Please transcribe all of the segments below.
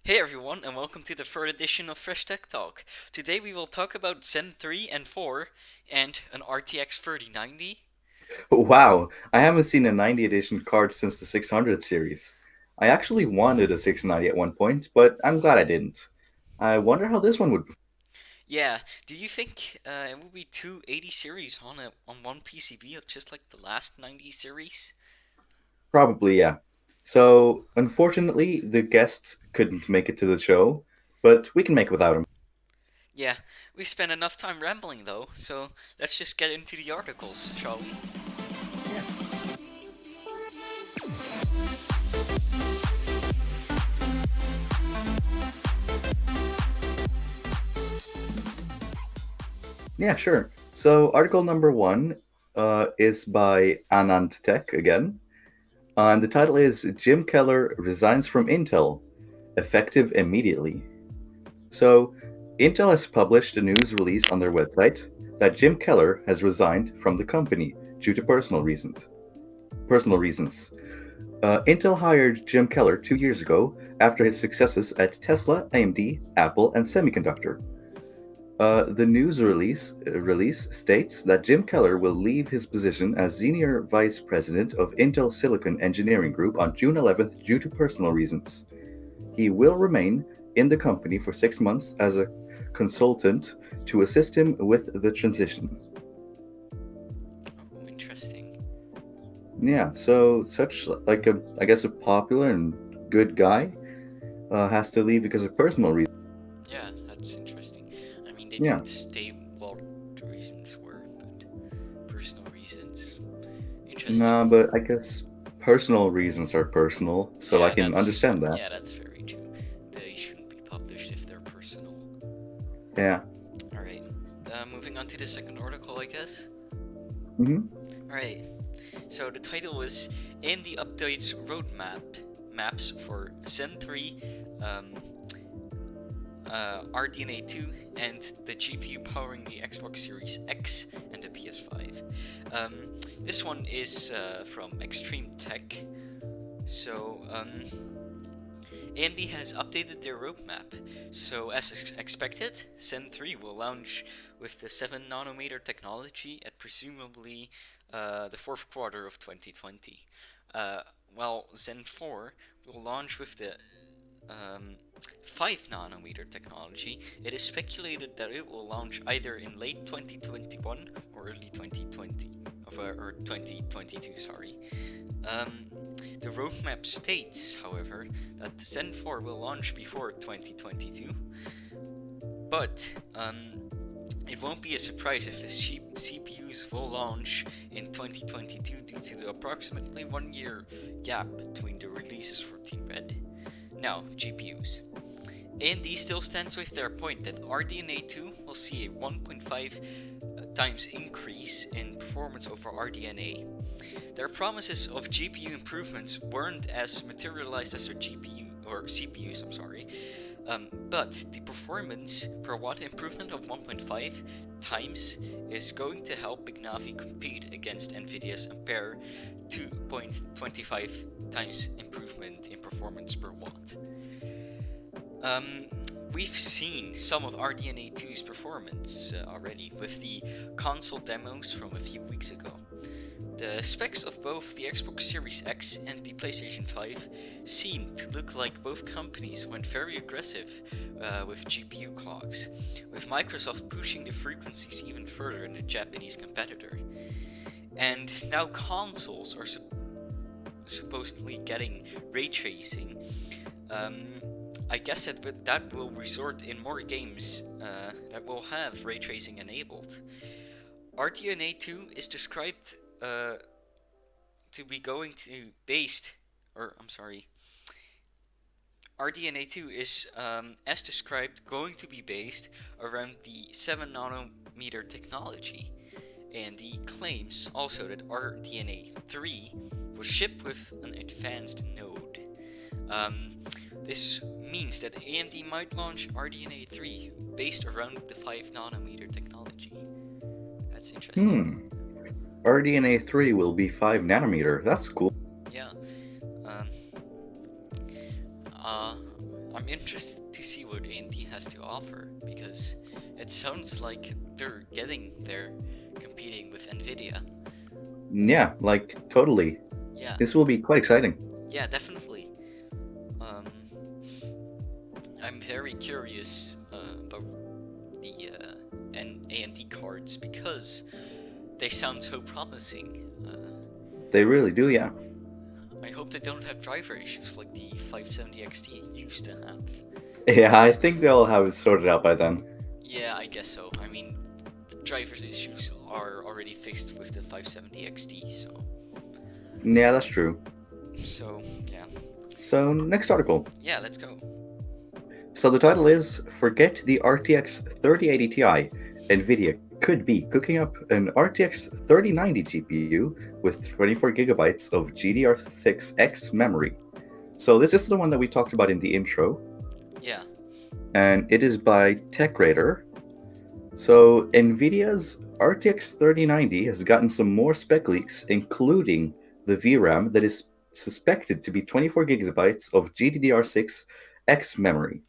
Hey everyone, and welcome to the third edition of Fresh Tech Talk. Today we will talk about Zen 3 and 4 and an RTX 3090. Wow, I haven't seen a 90 edition card since the 600 series. I actually wanted a 690 at one point, but I'm glad I didn't. I wonder how this one would. Yeah, do you think it will be two 80 series on one PCB, just like the last 90 series? Probably, yeah. So, unfortunately, the guest couldn't make it to the show, but we can make it without him. Yeah, we've spent enough time rambling though, so let's just get into the articles, shall we? Yeah, sure. So, article number one is by Anand Tech again, and the title is Jim Keller resigns from Intel, effective immediately. So, Intel has published a news release on their website that Jim Keller has resigned from the company due to personal reasons. Intel hired Jim Keller 2 years ago after his successes at Tesla, AMD, Apple, and Semiconductor. The news release states that Jim Keller will leave his position as Senior Vice President of Intel Silicon Engineering Group on June 11th due to personal reasons. He will remain in the company for 6 months as a consultant to assist him with the transition. Oh, interesting. Yeah, so such like a I guess a popular and good guy has to leave because of personal reasons. Yeah, that's interesting. I mean, they Yeah, didn't state what the reasons were, but personal reasons. Interesting. nah, but I guess personal reasons are personal, so I can understand that. Yeah, that's very true. They shouldn't be published if they're personal. Yeah. All right. Moving on to the second article, I guess. Hmm. All right. So the title is AMD updates roadmap maps for Zen 3, um, RDNA 2, and the GPU powering the Xbox Series X and the PS5. This one is from Extreme Tech. So, AMD has updated their roadmap. So, as expected, Zen 3 will launch with the 7 nanometer technology at presumably the fourth quarter of 2020. Uh, while Zen 4 will launch with the 5 nanometer technology. It is speculated that it will launch either in late 2021 or early 2020, or 2022, sorry. Um, the roadmap states, however, that Zen 4 will launch before 2022, but it won't be a surprise if the CPUs will launch in 2022 due to the approximately 1 year gap between the releases for Team Red. Now, GPUs. AMD still stands with their point that RDNA 2 will see a 1.5 times increase in performance over RDNA. Their promises of GPU improvements weren't as materialized as their CPUs, but the performance per watt improvement of 1.5 times is going to help Big Navi compete against Nvidia's Ampere 2.25 times improvement in performance per watt. We've seen some of RDNA 2's performance already with the console demos from a few weeks ago. The specs of both the Xbox Series X and the PlayStation 5 seem to look like both companies went very aggressive with GPU clocks, with Microsoft pushing the frequencies even further than the Japanese competitor. And now consoles are supposedly getting ray tracing. I guess that will result in more games that will have ray tracing enabled. RDNA 2 is described to be going to based, or I'm sorry, RDNA 2 is, as described, going to be based around the 7 nanometer technology. And he claims also that RDNA 3 will ship with an advanced node. Um, this means that AMD might launch RDNA 3 based around the 5 nanometer technology. That's interesting. Hmm. RDNA 3 will be 5 nanometer. That's cool. Yeah. Um, uh, I'm interested to see what AMD has to offer, because it sounds like they're getting there, competing with Nvidia. Yeah, like totally. Yeah, This will be quite exciting. yeah, definitely. Um, I'm very curious about the AMD cards because they sound so promising. They really do, yeah. I hope they don't have driver issues like the 570 XT used to have. Yeah, I think they'll have it sorted out by then. Yeah, I guess so. I mean, the driver issues are already fixed with the 570 XT, so. Yeah, that's true. So, yeah. So, next article. Yeah, let's go. So, the title is Forget the RTX 3080 Ti. NVIDIA could be cooking up an RTX 3090 GPU with 24 gigabytes of GDR6X memory. So, this is the one that we talked about in the intro. Yeah. And it is by TechRadar. So, NVIDIA's RTX 3090 has gotten some more spec leaks, including the VRAM that is suspected to be 24 gigabytes of GDDR6X memory.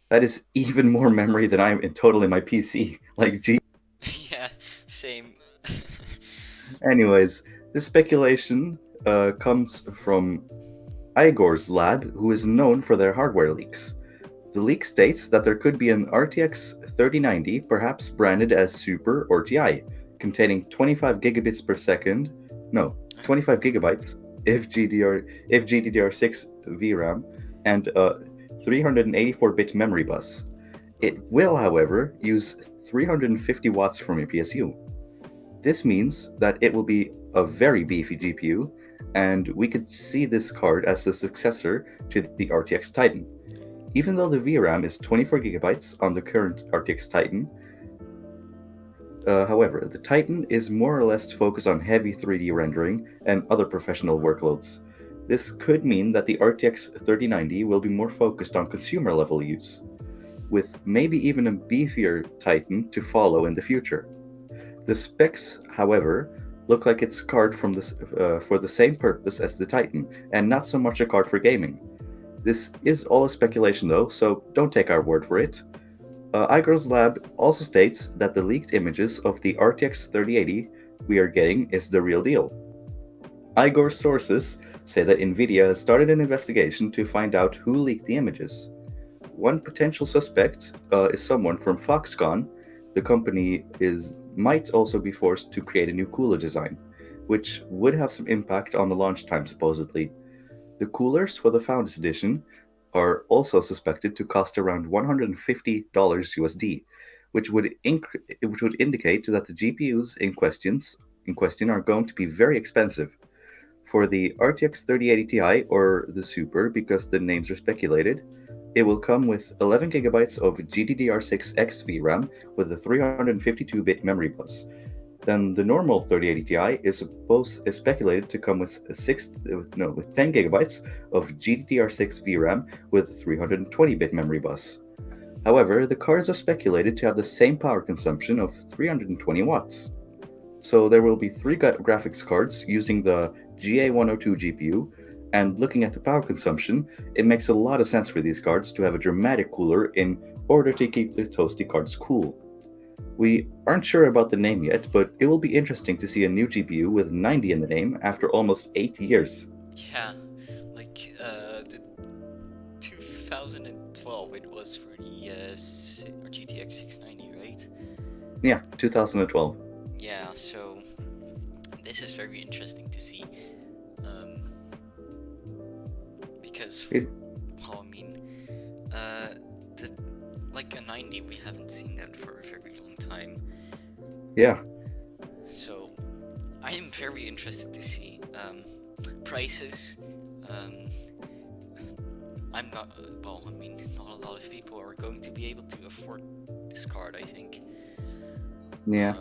That is even more memory than I'm in total in my PC. Like, gee. Yeah, same. Anyways, this speculation comes from Igor's lab, who is known for their hardware leaks. The leak states that there could be an RTX 3090, perhaps branded as Super or TI, containing 25 gigabits per second, no, 25 gigabytes if GDDR6 VRAM, and a 384-bit memory bus. It will, however, use 350 watts from your PSU. This means that it will be a very beefy GPU, and we could see this card as the successor to the RTX Titan. Even though the VRAM is 24 gigabytes on the current RTX Titan, however, the Titan is more or less focused on heavy 3D rendering and other professional workloads. This could mean that the RTX 3090 will be more focused on consumer level use, with maybe even a beefier Titan to follow in the future. The specs, however, look like it's a card for the same purpose as the Titan, and not so much a card for gaming. This is all a speculation though, so don't take our word for it. Igor's lab also states that the leaked images of the RTX 3080 we are getting is the real deal. Igor's sources say that Nvidia has started an investigation to find out who leaked the images. One potential suspect is someone from Foxconn. The company might also be forced to create a new cooler design, which would have some impact on the launch time supposedly. The coolers for the Founders Edition are also suspected to cost around $150 USD, which would indicate that the GPUs in question are going to be very expensive. For the RTX 3080 Ti or the Super, because the names are speculated, it will come with 11 gigabytes of GDDR6X VRAM with a 352-bit memory bus. Then the normal 3080 Ti is speculated to come with 10 gigabytes of GDDR6 VRAM with a 320-bit memory bus. However, the cards are speculated to have the same power consumption of 320 watts. So there will be three graphics cards using the GA102 GPU, and looking at the power consumption, it makes a lot of sense for these cards to have a dramatic cooler in order to keep the toasty cards cool. We aren't sure about the name yet, but it will be interesting to see a new GPU with 90 in the name after almost 8 years. Yeah, like the 2012 it was for the GTX 690, right? Yeah, 2012. Yeah, so this is very interesting to see. Because, well, I mean, like a 90, we haven't seen that for a very long time. Yeah. So, I am very interested to see prices. I'm not, well, I mean, not a lot of people are going to be able to afford this card, I think. Yeah.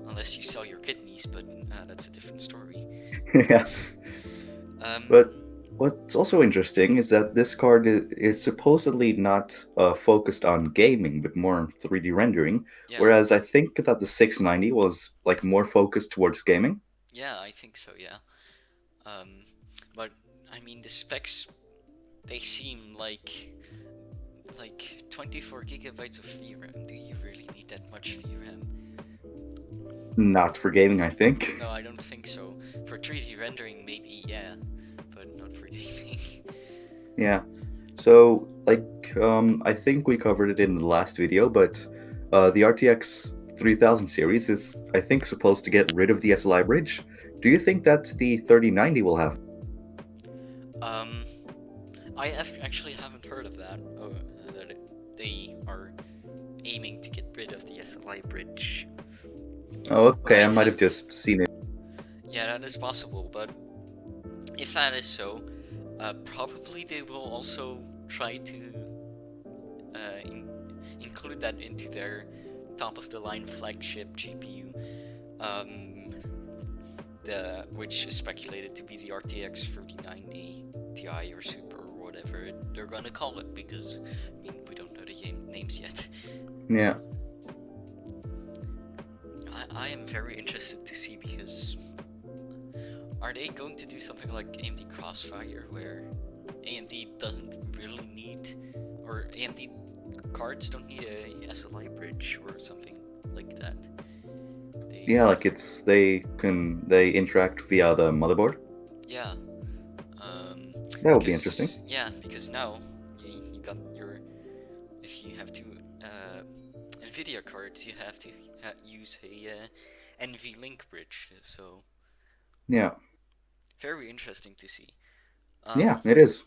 Unless you sell your kidneys, but that's a different story. Yeah. But what's also interesting is that this card is supposedly not focused on gaming, but more on 3D rendering. Yeah. Whereas I think that the 690 was like more focused towards gaming. Yeah, I think so. Yeah. But I mean, the specs, they seem like like 24 gigabytes of VRAM. Do you really need that much VRAM? Not for gaming, I think. No, I don't think so. For 3D rendering, maybe, yeah, but not for gaming. Yeah. So, I think we covered it in the last video, but the RTX 3000 series is, I think, supposed to get rid of the SLI bridge. Do you think that the 3090 will have? Um, actually haven't heard of that. That they are aiming to get rid of the SLI bridge. Oh, okay. I might have have- just seen it. Yeah, that is possible, but if that is so, probably they will also try to include that into their top-of-the-line flagship GPU, which is speculated to be the RTX 3090 Ti or Super or whatever they're gonna call it, because I mean we don't know the names yet. Yeah. I am very interested to see, because are they going to do something like AMD Crossfire, where AMD doesn't really need, or AMD cards don't need a SLI bridge or something like that? Yeah, like they interact via the motherboard. Yeah. That would be interesting. Yeah, because now you got your, if you have two NVIDIA cards, you have to use a NVLink bridge. So Yeah. very interesting to see. Yeah, it is.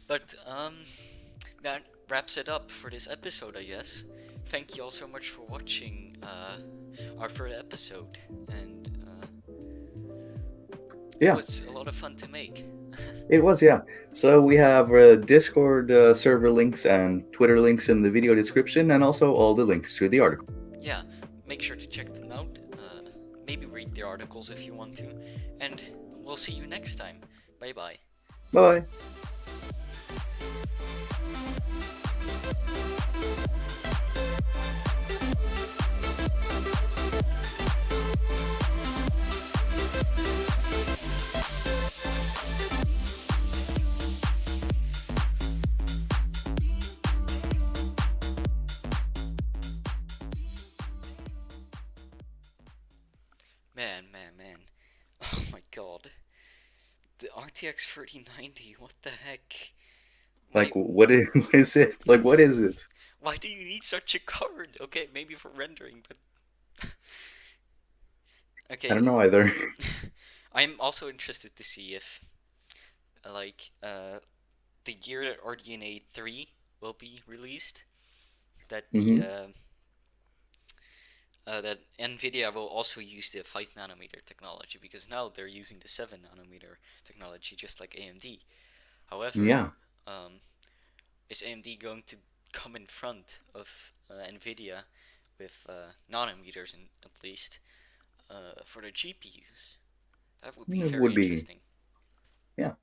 But that wraps it up for this episode, I guess. Thank you all so much for watching our third episode, and Yeah. it was a lot of fun to make. It was, yeah. So we have Discord server links and Twitter links in the video description, and also all the links to the article. Yeah, make sure to check them out. Maybe read the articles if you want to, and we'll see you next time. Bye bye. Bye. Man. Oh my god. The RTX 3090, what the heck? Like, what is it? Like, what is it? Why do you need such a card? Okay, maybe for rendering, but... Okay. I don't know either. I'm also interested to see if, the year that RDNA 3 will be released, that that NVIDIA will also use the 5 nanometer technology, because now they're using the 7 nanometer technology, just like AMD. However, Yeah. is AMD going to come in front of NVIDIA with nanometers, at least, for the GPUs? That would be It very would be. interesting. Yeah.